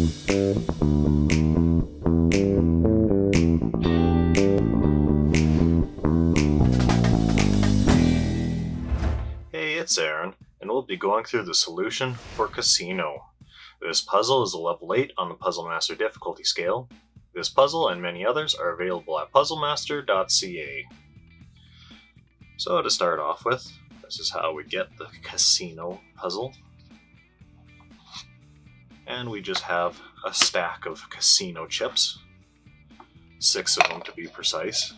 Hey, it's Aaron, and we'll be going through the solution for Casino. This puzzle is a level 8 on the Puzzle Master difficulty scale. This puzzle and many others are available at puzzlemaster.ca. So to start off with, this is how we get the Casino puzzle. And we just have a stack of Casino chips, 6 of them to be precise,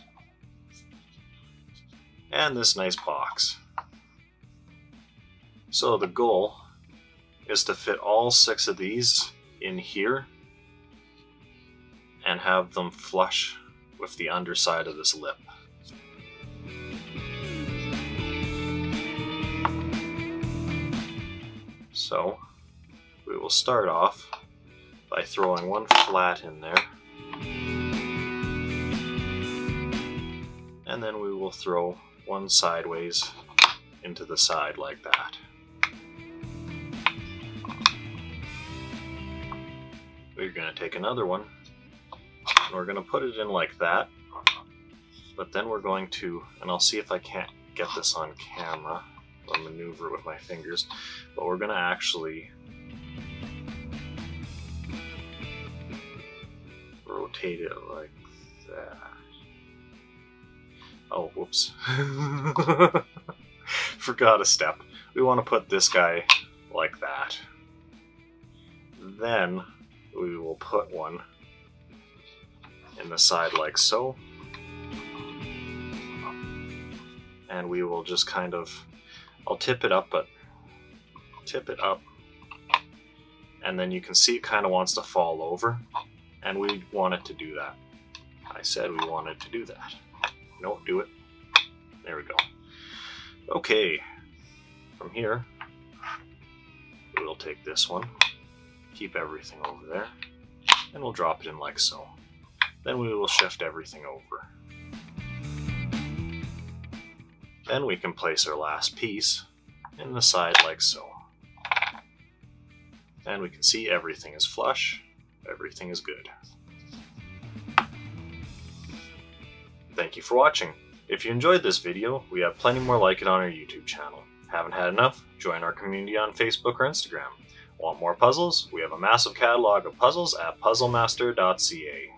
and this nice box. So the goal is to fit all 6 of these in here and have them flush with the underside of this lip. So we will start off by throwing one flat in there, and then we will throw one sideways into the side like that. We're going to take another one and we're going to put it in like that, but then we're going to, and I'll see if I can't get this on camera or maneuver it with my fingers, but we're going to actually rotate it like that. Oh, whoops. Forgot a step. We want to put this guy like that. Then we will put one in the side like so. And we will just kind of, I'll tip it up, but tip it up. And then you can see it kind of wants to fall over. And we want it to do that. I said we wanted to do that. No, do it. There we go. Okay. From here, we'll take this one. Keep everything over there, and we'll drop it in like so. Then we will shift everything over. Then we can place our last piece in the side like so. And we can see everything is flush, everything is good. Thank you for watching. If you enjoyed this video, we have plenty more like it on our YouTube channel. Haven't had enough? Join our community on Facebook or Instagram. Want more puzzles? We have a massive catalog of puzzles at puzzlemaster.ca.